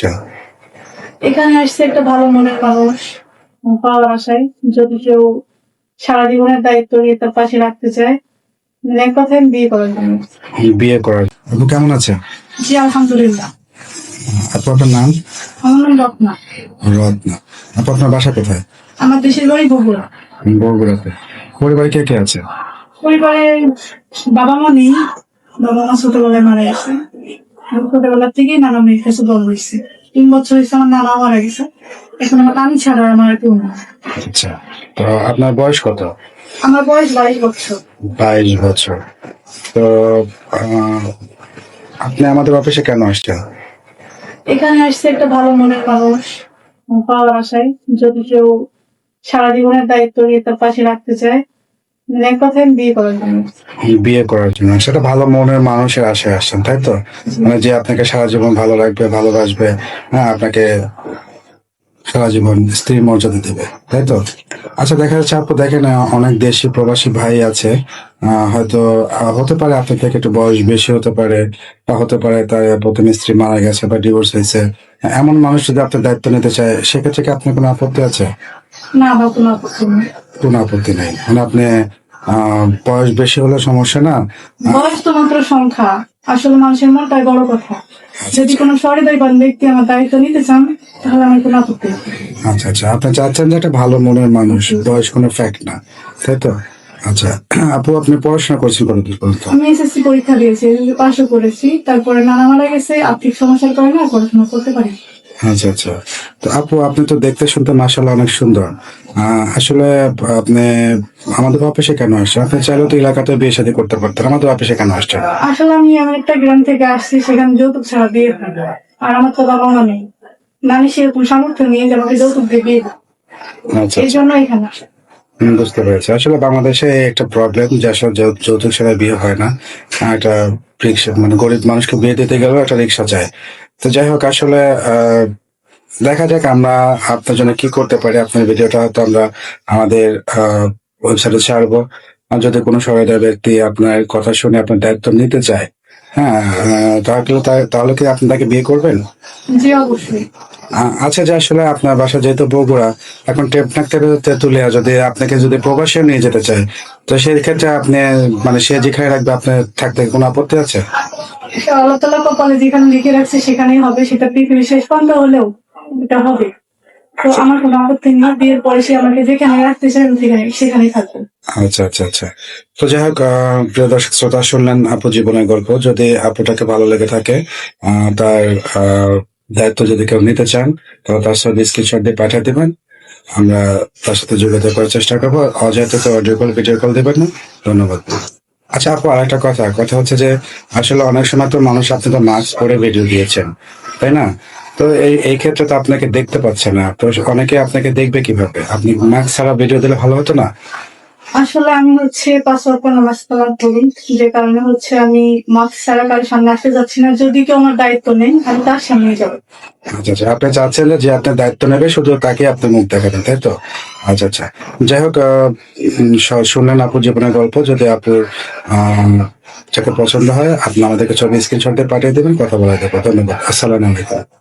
আচ্ছা, এখানে আসছে একটা ভালো মনের মানুষ পাওয়ার আশায়। যদি কেউ সারা জীবনের দায়িত্ব নিয়ে তার পাশে রাখতে চায়, এক কথায় আমি বিয়ে করার জন্য। বিয়ে করার আপু কেমন আছে? জি আলহামদুলিল্লাহ। আপু আপনার নাম? আমার নাম রত্না। রত্না। আপু আপনার বাসা কোথায়? আমার দেশের বাড়ি বগুড়া। বগুড়াতে। পরিবারে কে কে আছে? পরিবারে বাবা মা নেই, বাবা মা ছোটবেলায় মারা গেছে। আমি ছোটবেলা থেকেই নানা মেয়ের কাছে বড় হয়েছে। 3 বছর হয়েছে আমার নানা মারা গেছে। এখন আমার নানি ছাড়া আমার কেউ নেই। আচ্ছা, তো আপনার বয়স কত? আমার বয়স 22 বছর। 22 বছর। তো আহ, আপনি আমাদের অফিসে কেন আসছেন? এখানে আসছে একটা ভালো মনের মানুষ পাওয়ার আশায়। যদি কেউ সারা জীবনের দায়িত্ব নিয়ে তার পাশে রাখতে চায়, এক কথায় আমি বিয়ে করার জন্য। বিয়ে করার জন্য সেটা ভালো মনের মানুষের আশায় আসছেন, তাই তো? মানে যে আপনাকে সারা জীবন ভালো রাখবে, ভালোবাসবে, হ্যাঁ, আপনাকে সারা জীবন স্ত্রীর মর্যাদা দেবে, তাই তো? আচ্ছা, দেখা যাচ্ছে আপু দেখেন অনেক দেশি প্রবাসী ভাই আছে, হয়তো হতে পারে আপনার থেকে একটু বয়স বেশি হতে পারে, বা হতে পারে তার প্রথম স্ত্রী মারা গেছে বা ডিভোর্স হয়েছে। এমন মানুষ যদি আপনার দায়িত্ব নিতে চায়, সেক্ষেত্রে কি আপনার কোনো আপত্তি আছে? না বা কোনো আপত্তি নেই। কোনো আপত্তি নেই, মানে আপনি বয়স বেশি হলে সমস্যা না। বয়স তো মাত্র সংখ্যা, আসলে মানুষের মনটাই বড় কথা। যদি কোনো সহৃদয়বান ব্যক্তি আমার দায়িত্ব নিতে চান, তাহলে আমার কোনো আপত্তি নেই। আচ্ছা আচ্ছা, আপনি চাচ্ছেন যে একটা ভালো মনের মানুষ, বয়স কোনো ফ্যাক্ট না, তাই তো? আচ্ছা আপু, আপনি পড়াশোনা করছেন কতদূর পর্যন্ত? আমি এসএসসি পরীক্ষা দিয়েছি, পাশও করেছি। তারপরে নানা মারা গেছে, আর্থিক সমস্যার কারণে আর পড়াশোনা করতে পারি। আচ্ছা আচ্ছা, তো আপু আপনি তো দেখতে শুনতে মাশাআল্লাহ অনেক সুন্দর। আসলে আপনি আমাদের অফিসে কেন আসছেন? আপনি চাইলেও তো এলাকাতে বিয়ে শাদী করতে পারতেন, আমাদের অফিসে কেন আসছেন? আসলে আমি এমন একটা গ্রাম থেকে আসছি, সেখানে যৌতুক ছাড়া বিয়ে হয় না। আর আমার তো বাবা মা নেই, নানি সেরকম সামর্থ্য নিয়ে যে আমাকে যৌতুক দিয়ে বিয়ে দেবে। আচ্ছা এই আচ্ছা, জন্য এখানে আসা। বুঝতে পেরেছি। আসলে বাংলাদেশে একটা প্রবলেম যে আসলে যৌতুক ছাড়া বিয়ে হয় না। একটা রিক্সা, মানে গরিব মানুষকে বিয়ে দিতে গেলেও একটা রিক্সা চায়। তো যাই হোক, আসলে দেখা যাক আমরা আপনার জন্য কি করতে পারি। আপনার ভিডিওটা হয়তো আমরা আমাদের ওয়েবসাইটে ছাড়বো। আর যদি কোনো সহায়তা ব্যক্তি আপনার কথা শুনে আপনার দায়িত্ব নিতে চায়, হ্যাঁ, তাহলে কি আপনি তাকে বিয়ে করবেন? জি অবশ্যই। আচ্ছা, যে আসলে আপনার বাসা যেহেতু বগুড়া, এখন টেকনাফ থেকে তেঁতুলিয়া যদি আপনাকে যদি প্রবাসে নিয়ে যেতে চায়, তো সেই ক্ষেত্রে আপনি, মানে সে যেখানে রাখবে আপনার থাকতে কোনো আপত্তি আছে? আল্লাহ তাআলা কপালে যেখানে লিখে রাখছে সেখানেই হবে, সেটা পৃথিবীর শেষ প্রান্ত হলেও এটা হবে। তো আমার কোনো আপত্তি নেই, বিয়ের পরে সে আমাকে যেখানে রাখতে চায় আমি সেখানেই থাকবো। আচ্ছা আচ্ছা আচ্ছা, তো যাই হোক, প্রিয় দর্শক শ্রোতা, শুনলেন আপু জীবনের গল্প। যদি আপুটাকে ভালো লেগে থাকে, তার দায়িত্ব যদি কেউ নিতে চান, তাহলে তার সাথে স্ক্রিনশট দিয়ে পাঠিয়ে দিবেন। আমরা তার সাথে যোগাযোগ করার চেষ্টা করবো। অযথা তো অডিও কল, ভিডিও কল দিবেন না। ধন্যবাদ। আচ্ছা আপু, আরেকটা কথা হচ্ছে যে আসলে অনেক সময় তো মানুষ, আপনি তো মাস্ক পরে ভিডিও দিয়েছেন, তাই না? তো এই ক্ষেত্রে তো আপনাকে দেখতে পাচ্ছে না, তো অনেকে আপনাকে দেখবে কিভাবে? আপনি মাস্ক ছাড়া ভিডিও দিলে ভালো হতো না? আসলে আমি 5 ওয়াক্ত নামাজ কালাম করি, যে কারণে আমি মাস্ক ছাড়া কারোর সামনে আসতে যাচ্ছি না। যদি কেউ আমার দায়িত্ব নেই, আমি তার সামনে যাবো। আচ্ছা আচ্ছা, আপনি চাচ্ছেন যে আপনার দায়িত্ব নেবে, শুধু তাকে আপনি মুখ দেখাবেন, তাই তো? আচ্ছা আচ্ছা, যাই হোক, শুনলেন আপু জীবনের গল্প। যদি আপুর যাকে পছন্দ হয়, আপনি আমাদেরকে ছবি স্ক্রিনশট দিয়ে পাঠিয়ে দেবেন, কথা বলা যাবে। ধন্যবাদ। আসসালামু আলাইকুম।